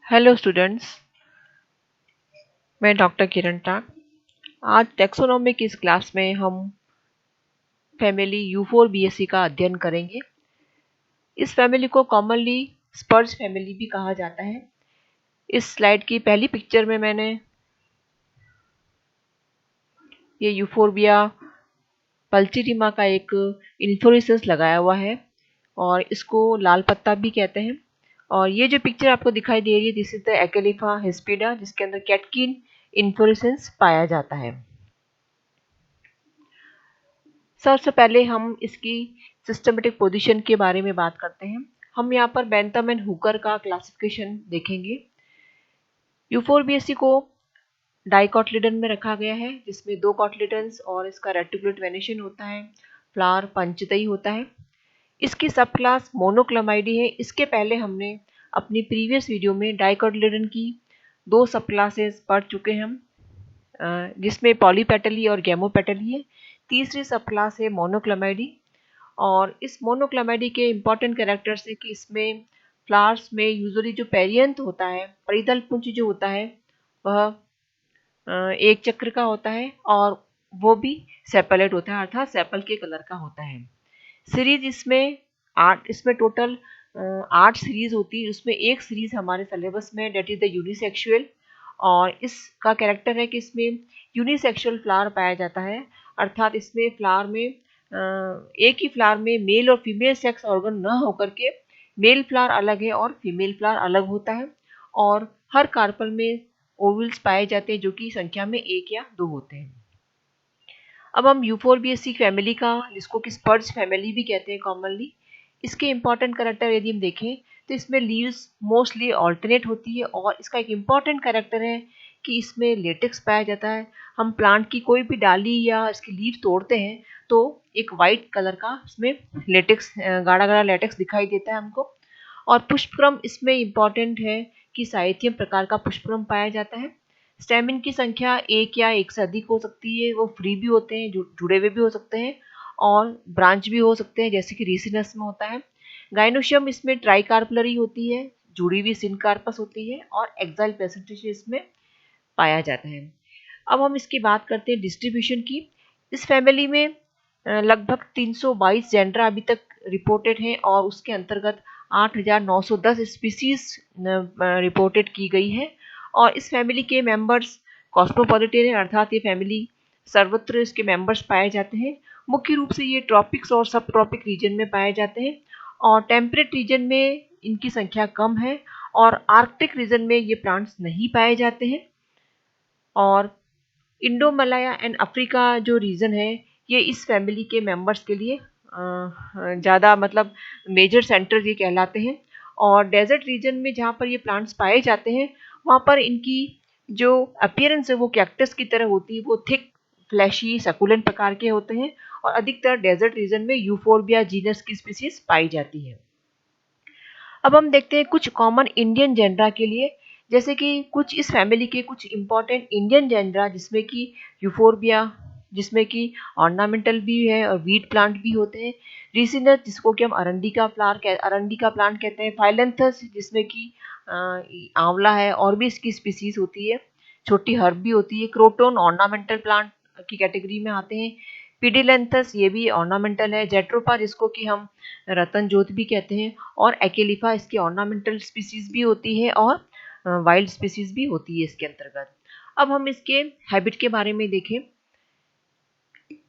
Hello students, मैं doctor किरण टाक। आज taxonomy की इस क्लास में हम फैमिली यूफोरबिएसी का अध्ययन करेंगे। इस फैमिली को कॉमनली स्पर्ज फैमिली भी कहा जाता है। इस स्लाइड की पहली पिक्चर में मैंने ये यूफोरबिया पल्चीरिमा का एक इन्फ्लोरेसेंस लगाया हुआ है और इसको लाल पत्ता भी कहते हैं। और ये जो पिक्चर आपको दिखाई दे रही है, दिस इज द एकेलिफा हिस्पिडा, जिसके अंदर कैटकिन इन्फ्लोरेसेंस पाया जाता है। सबसे पहले हम इसकी सिस्टमेटिक पोजीशन के बारे में बात करते हैं। हम यहाँ पर बेंथम एंड हुकर का क्लासिफिकेशन देखेंगे। यूफोरबिएसी को डाइकोटिलेडन में रखा गया है, जिसमें 2 कॉटिलेडन्स और इसका रेटिकुलेट वेनेशन होता है। फ्लावर पंचतई होता है। इसकी सब क्लास मोनोक्लोमाइडी है। इसके पहले हमने अपनी प्रीवियस वीडियो में डाइकोटिलेडन की 2 सब क्लासेस पढ़ चुके हैं हम, जिसमें पॉलीपेटली और गैमोपेटली है। तीसरी सब क्लास है मोनोक्लोमाइडी। और इस मोनोक्लोमाइडी के इम्पॉर्टेंट कैरेक्टर्स है कि इसमें फ्लावर्स में यूजुअली जो पेरियंथ होता है, परिधल पुंज जो होता है, वह एक चक्र का होता है और वो भी सेपलेट होता है, अर्थात सेपल के कलर का होता है। सीरीज इसमें टोटल 8 सीरीज होती है। उसमें एक सीरीज हमारे सिलेबस में, डेट इज द यूनिसेक्सुअल। और इसका कैरेक्टर है कि इसमें यूनिसेक्सुअल फ्लावर पाया जाता है, अर्थात इसमें फ्लावर में एक ही फ्लावर में मेल और फीमेल सेक्स ऑर्गन न होकर के मेल फ्लावर अलग है और फीमेल फ्लावर अलग होता है। और हर कार्पल में ओवल्स पाए जाते हैं, जो कि संख्या में 1 या 2 होते हैं। अब हम यूफोरबिएसी फैमिली का, जिसको कि स्पर्ज फैमिली भी कहते हैं कॉमनली, इसके इंपॉर्टेंट कैरेक्टर यदि हम देखें तो इसमें लीव्स मोस्टली ऑल्टरनेट होती है। और इसका एक इम्पॉर्टेंट कैरेक्टर है कि इसमें लेटेक्स पाया जाता है। हम प्लांट की कोई भी डाली या इसकी लीव तोड़ते हैं तो एक वाइट कलर का इसमें लेटेक्स, गाढ़ा गाढ़ा लेटेक्स दिखाई देता है हमको। और पुष्पक्रम इसमें इम्पॉर्टेंट है कि साइथियम प्रकार का पुष्पक्रम पाया जाता है। स्टेमिन की संख्या 1 या 1 से अधिक हो सकती है। वो फ्री भी होते हैं, जुड़े हुए भी हो सकते हैं और ब्रांच भी हो सकते हैं, जैसे कि रीसिनस में होता है। गाइनोशियम इसमें ट्राइकार्पलरी होती है, जुड़ी हुई सिनकार्पस होती है और एक्साइल प्रेजेंटेशन इसमें पाया जाता है। अब हम इसकी बात करते हैं डिस्ट्रीब्यूशन की। इस फैमिली में लगभग 322 जेंडरा अभी तक रिपोर्टेड हैं और उसके अंतर्गत 8,910 स्पीसीज रिपोर्टेड की गई है। और इस फैमिली के मेंबर्स कॉस्मोपॉलिटन है, अर्थात ये फैमिली सर्वत्र इसके मेंबर्स पाए जाते हैं। मुख्य रूप से ये ट्रॉपिक्स और सब ट्रॉपिक रीजन में पाए जाते हैं और टेम्परेट रीजन में इनकी संख्या कम है और आर्कटिक रीजन में ये प्लांट्स नहीं पाए जाते हैं। और इंडो मलाया एंड अफ्रीका जो रीजन है, ये इस फैमिली के मेंबर्स के लिए ज़्यादा मतलब मेजर सेंटर ये कहलाते हैं। और डेजर्ट रीजन में जहाँ पर ये प्लांट्स पाए जाते हैं, वहाँ पर इनकी जो अपीयरेंस है वो कैक्टस की तरह होती है। वो थिक फ्लैशी सकुलेंट प्रकार के होते हैं और अधिकतर डेजर्ट रीजन में यूफोरबिया जीनस की स्पीसीज पाई जाती है। अब हम देखते हैं कुछ कॉमन इंडियन जेंडरा के लिए, जैसे कि कुछ इस फैमिली के कुछ इंपॉर्टेंट इंडियन जेंडरा, जिसमें कि यूफोरबिया, जिसमें कि ऑर्नामेंटल भी है और वीट प्लांट भी होते हैं। रिसिनस, जिसको कि हम अरंडी का प्लांट कहते हैं। फाइलेंथस, जिसमें कि आंवला है और भी इसकी स्पीसीज होती है। छोटी हर्ब भी होती है। क्रोटोन ऑर्नामेंटल प्लांट की कैटेगरी में आते हैं। पीडिलेंथस, ये भी ऑर्नामेंटल है। जेट्रोपा, जिसको कि हम रतन ज्योत भी कहते हैं। और एकेलिफा, इसकी ऑर्नामेंटल स्पीसीज भी होती है और वाइल्ड स्पीसीज भी होती है इसके अंतर्गत। अब हम इसके हैबिट के बारे में देखें।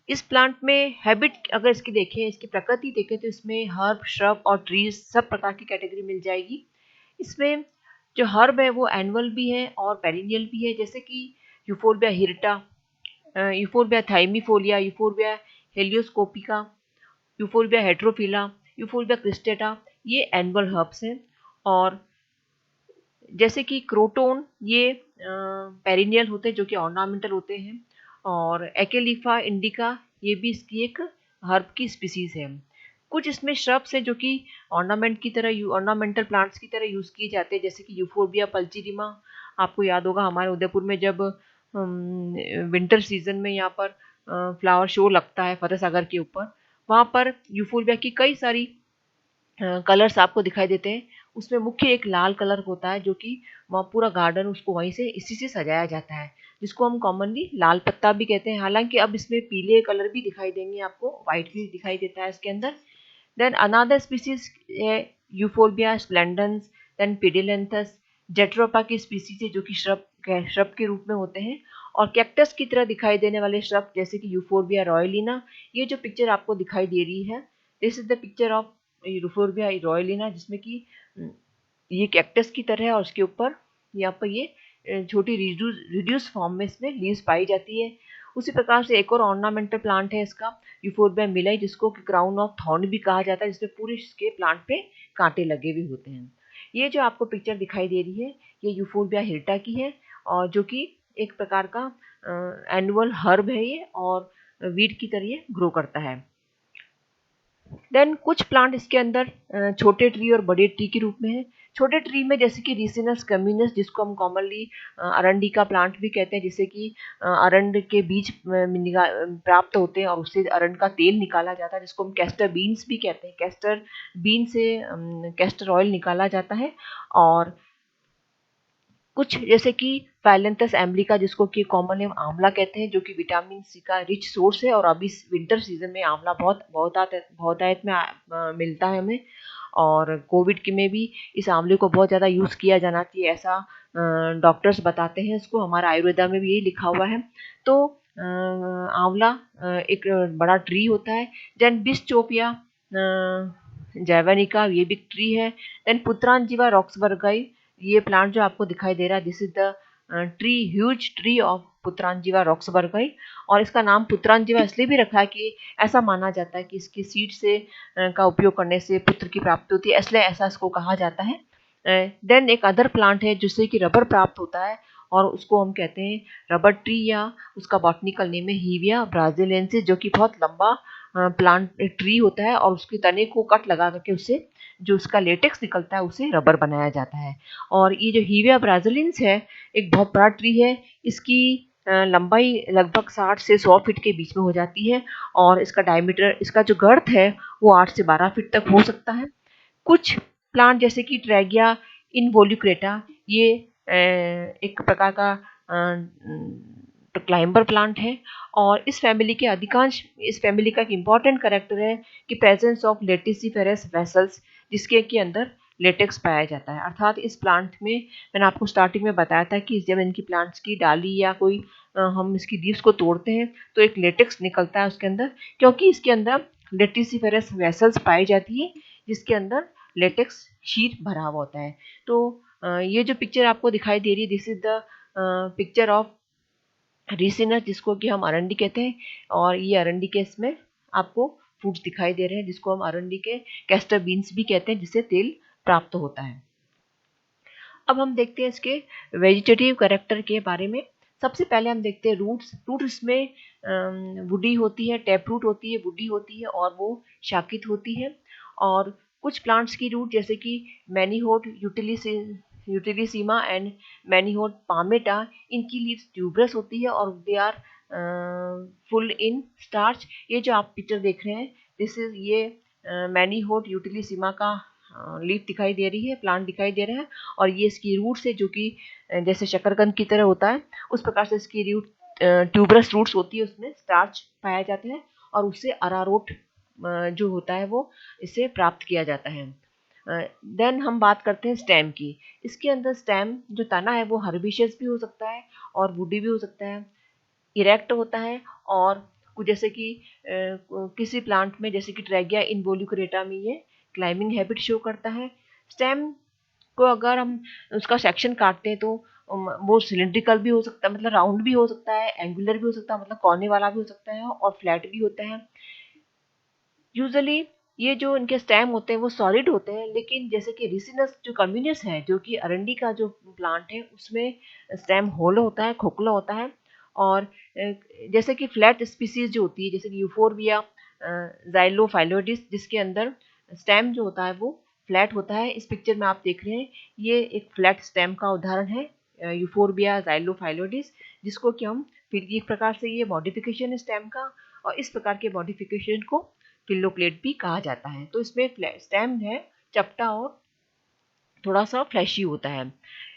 इस प्लांट में हैबिट अगर इसकी देखें, इसकी प्रकृति देखें, तो इसमें हर्ब, श्रब और ट्रीज सब प्रकार की कैटेगरी मिल जाएगी। इसमें जो हर्ब है वो एनुअल भी है और पेरिनियल भी है, जैसे कि Euphorbia hirta, Euphorbia thymifolia, Euphorbia helioscopica, Euphorbia heterophylla, Euphorbia cristata, ये एनुअल हर्ब्स हैं। और जैसे कि क्रोटोन, ये पेरिनियल होते हैं जो कि ऑर्नामेंटल होते हैं। और एकेलिफा इंडिका, ये भी इसकी एक हर्ब की स्पीसीज है। कुछ इसमें श्रब्स हैं जो कि ऑर्नामेंटल प्लांट्स की तरह यूज किए जाते हैं, जैसे कि यूफोरबिया पल्चीरिमा। आपको याद होगा हमारे उदयपुर में जब विंटर सीजन में यहाँ पर फ्लावर शो लगता है फतेह सागर के ऊपर, वहाँ पर यूफोरबिया की कई सारी कलर्स आपको दिखाई देते हैं। उसमें मुख्य एक लाल कलर होता है जो कि वहाँ पूरा गार्डन उसको वहीं से इसी से सजाया जाता है, जिसको हम कॉमनली लाल पत्ता भी कहते हैं। हालांकि अब इसमें पीले कलर भी दिखाई देंगे, आपको व्हाइट भी दिखाई देता है इसके अंदर। देन अनदर स्पीसीज है यूफोर्बिया स्प्लेंडेंस, देन पिडिलेंथस, जेट्रोपा की स्पीसीज है जो कि श्रब के रूप में होते हैं, और कैक्टस की तरह दिखाई देने वाले श्रब जैसे कि यूफोर्बिया रॉयलिना। ये जो पिक्चर आपको दिखाई दे रही है, this is the picture of Euphorbia royleana, जिसमें कि ये कैक्टस की तरह है और उसके ऊपर यहाँ पर ये छोटी रिड्यूस फॉर्म में इसमें लीव्स पाई जाती है। उसी प्रकार से एक और ऑर्नामेंटल प्लांट है इसका, यूफोर्बिया मिलाई, जिसको कि क्राउन ऑफ थॉर्न भी कहा जाता है, जिसमें पूरे इसके प्लांट पे कांटे लगे हुए होते हैं। ये जो आपको पिक्चर दिखाई दे रही है, ये यूफोर्बिया हिल्टा की है, और जो कि एक प्रकार का एनुअल हर्ब है ये, और वीड की तरह ये ग्रो करता है। देन कुछ प्लांट इसके अंदर छोटे ट्री और बड़े ट्री के रूप में है। छोटे ट्री में जैसे कि रिसिनस कम्युनस, जिसको हम कॉमनली अरंडी का प्लांट भी कहते हैं, जिससे कि अरंड के बीज प्राप्त होते हैं और उससे अरंड का तेल निकाला जाता है, जिसको हम कैस्टर बीन्स भी कहते हैं। कैस्टर बीन से कैस्टर ऑयल निकाला जाता है। और कुछ जैसे कि फाइलेंथस एम्बलिका, जिसको कि कॉमनली हम आंवला कहते हैं, जो कि विटामिन सी का रिच सोर्स है, और अभी विंटर सीजन में आंवला बहुतायत में मिलता है हमें। और कोविड के में भी इस आंवले को बहुत ज़्यादा यूज़ किया जाना चाहिए, ऐसा डॉक्टर्स बताते हैं इसको, हमारा आयुर्वेदा में भी यही लिखा हुआ है। तो आंवला एक बड़ा ट्री होता है। देन बिस्चोपिया जैवनिका, ये भी ट्री है। देन पुत्रांजीवा रॉक्सबर्गाई, ये प्लांट जो आपको दिखाई दे रहा है, this is the tree, huge tree of Putranjiva roxburghii. और इसका नाम पुत्रांजीवा इसलिए भी रखा है कि ऐसा माना जाता है कि इसकी सीड से का उपयोग करने से पुत्र की प्राप्ति होती है, इसलिए ऐसा इसको कहा जाता है। देन एक अदर प्लांट है जिससे कि रबर प्राप्त होता है, और उसको हम कहते हैं रबर ट्री, या उसका बॉटनिकल नेम है हीविया ब्राजिलियंसिस, जो कि बहुत लंबा प्लांट ट्री होता है, और उसके तने को कट लगा करके उससे जो उसका लेटेक्स निकलता है उसे रबर बनाया जाता है। और ये जो हीविया ब्राजिलियंस है, एक बहुत बड़ा ट्री है। इसकी लंबाई लगभग 60 से 100 फीट के बीच में हो जाती है, और इसका डायमीटर, इसका जो गर्थ है वो 8 से 12 फीट तक हो सकता है। कुछ प्लांट जैसे कि ट्रैगिया इनवोल्यूक्रेटा, ये एक प्रकार का क्लाइंबर प्लांट है, और इस फैमिली के अधिकांश, इस फैमिली का एक इम्पॉर्टेंट कैरेक्टर है कि प्रेजेंस ऑफ लेटिसिफेरस वेसल्स, जिसके के अंदर लेटेक्स पाया जाता है। अर्थात इस प्लांट में, मैंने आपको स्टार्टिंग में बताया था कि जब इनकी प्लांट्स की डाली या कोई हम इसकी लीव्स को तोड़ते हैं तो एक लेटेक्स निकलता है उसके अंदर, क्योंकि इसके अंदर लेटिसिफेरस वेसल्स पाई जाती है, जिसके अंदर लेटेक्स शीट भरा हुआ होता है। तो ये जो पिक्चर आपको दिखाई दे रही है, this is the picture of Ricinus, जिसको कि हम अरंडी कहते हैं, और ये अरंडी के इसमें आपको फ्रूट्स दिखाई दे रहे हैं, जिसको हम अरंडी के कैस्टर बीन्स भी कहते हैं, जिससे तेल प्राप्त होता है। अब हम देखते हैं इसके वेजिटेटिव कैरेक्टर के बारे में। सबसे पहले हम देखते हैं रूट्स। रूट इसमें वुडी होती है, टैप रूट होती है, वुडी होती है, और वो शाकित होती है। और कुछ प्लांट्स की रूट जैसे कि मैनीहोट यूटिलिसीमा एंड मैनीहोट पामेटा, इनकी लीव्स ट्यूबरस होती है, और they are full in starch. ये जो आप पिक्चर देख रहे हैं, दिस इज ये मैनीहोट यूटिलिसीमा का लीफ दिखाई दे रही है, प्लांट दिखाई दे रहा है, और ये इसकी रूट्स है, जो कि जैसे शकरकंद की तरह होता है उस प्रकार से इसकी रूट ट्यूबरस रूट्स होती है, उसमें स्टार्च पाया जाता है, और उससे अरारोट जो होता है वो इससे प्राप्त किया जाता है। देन हम बात करते हैं स्टेम की। इसके अंदर स्टेम जो तना है वो हर्बिशियस भी हो सकता है और वुडी भी हो सकता है, इरेक्ट होता है, और कुछ जैसे कि किसी प्लांट में जैसे कि ट्रैगिया इनवोल्यूक्रेटा में ये क्लाइंबिंग हैबिट शो करता है। स्टेम को अगर हम उसका सेक्शन काटते हैं तो वो सिलिंड्रिकल भी हो सकता है, मतलब राउंड भी हो सकता है, एंगुलर भी हो सकता है, मतलब कोने वाला भी हो सकता है, और फ्लैट भी होता है। यूजुअली ये जो इनके स्टेम होते हैं वो सॉलिड होते हैं, लेकिन जैसे कि रिसिनस जो कम्युनिस है, जो कि अरंडी का जो प्लांट है, उसमें स्टेम होलो होता है, खोखला होता है। और जैसे कि फ्लैट स्पीसीज जो होती है, जैसे कि यूफोर्बिया ज़ाइलोफाइलोइडिस, जिसके अंदर स्टेम जो होता है वो फ्लैट होता है। इस पिक्चर में आप देख रहे हैं, ये एक फ्लैट स्टेम का उदाहरण है, यूफोर्बिया ज़ाइलोफाइलोइडिस, जिसको कि हम फिर एक प्रकार से ये मॉडिफिकेशन है स्टेम का, और इस प्रकार के मॉडिफिकेशन को फिलोक्लेट भी कहा जाता है। तो इसमें स्टेम है चपटा और थोड़ा सा फ्लैशी होता है।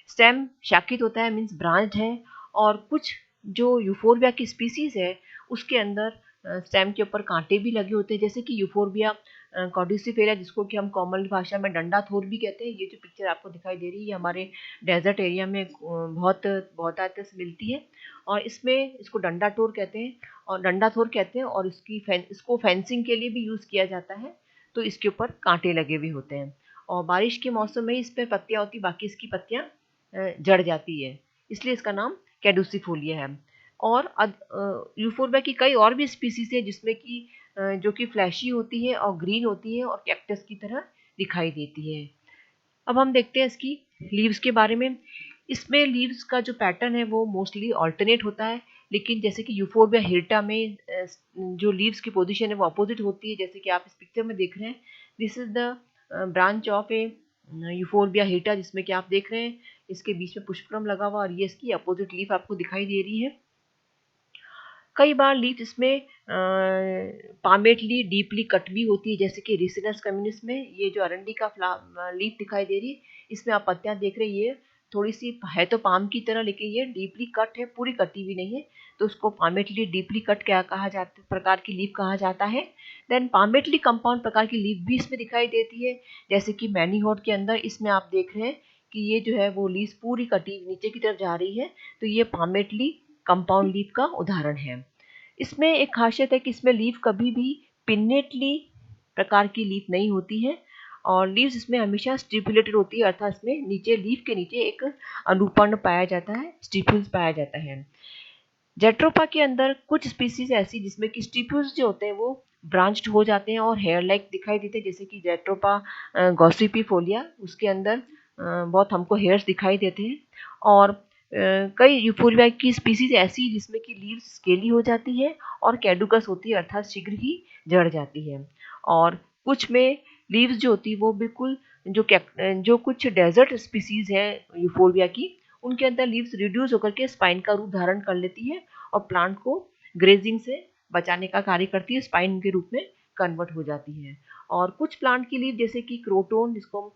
स्टेम शाखित होता है, मीन्स ब्रांच्ड है। और कुछ जो यूफोरबिया की स्पीसीज है उसके अंदर स्टेम के ऊपर कांटे भी लगे होते हैं, जैसे कि यूफोरबिया कॉर्डिसिफेरा, जिसको कि हम कॉमन भाषा में डंडा थोर भी कहते हैं। ये जो पिक्चर आपको दिखाई दे रही है, ये हमारे डेजर्ट एरिया में बहुत बहुतायत से मिलती है, और इसमें इसको डंडा टोर कहते हैं और डंडा थोर कहते हैं, और इसको फेंसिंग के लिए भी यूज़ किया जाता है। तो इसके ऊपर कांटे लगे हुए होते हैं, और बारिश के मौसम में इस पर पत्तियां होती, बाकी इसकी पत्तियां जड़ जाती है, इसलिए इसका नाम कैडुसिफोलिया है। और यूफोरबिया की कई और भी स्पीसीज है जिसमें कि जो कि फ्लैशी होती है और ग्रीन होती है और कैक्टस की तरह दिखाई देती है। अब हम देखते हैं इसकी लीव्स के बारे में। इसमें लीव्स का जो पैटर्न है वो मोस्टली ऑल्टरनेट होता है, लेकिन जैसे कि यूफोरबिया हिर्टा में जो लीव्स की पोजीशन है वो अपोजिट होती है, जैसे कि आप इस पिक्चर में देख रहे हैं। This is the branch of a Euphorbia hirta, जिसमें कि आप देख रहे हैं इसके बीच में पुष्पक्रम लगा हुआ, और ये इसकी अपोजिट लीफ आपको दिखाई दे रही है। कई बार लीफ इसमें पामेटली डीपली कट भी होती है, जैसे कि रिसिनस कम्युनिस में ये जो अरंडी का लीफ दिखाई दे रही है, इसमें आप पत्तियां देख रहे हैं, ये थोड़ी सी है तो पाम की तरह, लेकिन ये डीपली कट है, पूरी कटी भी नहीं है, तो उसको पामेटली डीपली कट क्या कहा जाता, प्रकार की लीफ कहा जाता है। देन पामेटली कंपाउंड प्रकार की लीफ भी इसमें दिखाई देती है, जैसे कि मैनीहोड के अंदर इसमें आप देख रहे हैं कि ये जो है वो लीफ पूरी कटी नीचे की तरफ जा रही है, तो ये पामेटली कंपाउंड लीफ का उदाहरण है। इसमें एक खासियत है कि इसमें लीफ कभी भी पिन्नेटली प्रकार की लीफ नहीं होती है, और लीव्स इसमें हमेशा स्टिपुलेटेड होती है, अर्थात इसमें नीचे लीफ के नीचे एक अनुपर्ण पाया जाता है, स्टिप्यूल्स पाया जाता है। जेट्रोपा के अंदर कुछ स्पीसीज ऐसी जिसमें कि स्टिप्यूल्स जो होते हैं वो ब्रांच्ड हो जाते हैं और हेयर लाइक दिखाई देते हैं, जैसे कि जेट्रोपा गॉसिपिफोलिया, उसके अंदर बहुत हमको हेयर्स दिखाई देते हैं। और कई यूफोरबिया की स्पीसीज ऐसी जिसमें कि लीव्स स्केली हो जाती है और कैडुकस होती है, अर्थात शीघ्र ही जड़ जाती है। और कुछ में लीव्स जो होती है वो बिल्कुल जो कुछ डेजर्ट स्पीसीज है यूफोरबिया की, उनके अंदर लीव्स रिड्यूस होकर के स्पाइन का रूप धारण कर लेती है और प्लांट को ग्रेजिंग से बचाने का कार्य करती है, स्पाइन के रूप में कन्वर्ट हो जाती है। और कुछ प्लांट की लीव जैसे कि क्रोटोन, जिसको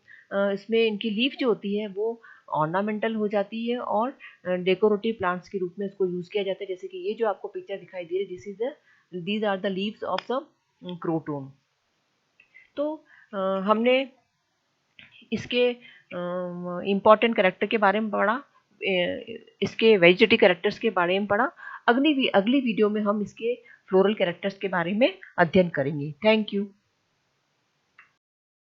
इसमें इनकी लीफ जो होती है वो ऑर्नामेंटल हो जाती है और डेकोरेटिव प्लांट्स के रूप में इसको यूज किया जाता है, जैसे कि ये जो आपको पिक्चर दिखाई दे रही है, these are the leaves of the croton. तो हमने इसके इम्पॉर्टेंट कैरेक्टर के बारे में पढ़ा, इसके वेजिटेटिव कैरेक्टर्स के बारे में पढ़ा। अगली वीडियो में हम इसके फ्लोरल कैरेक्टर्स के बारे में अध्ययन करेंगे। Thank you.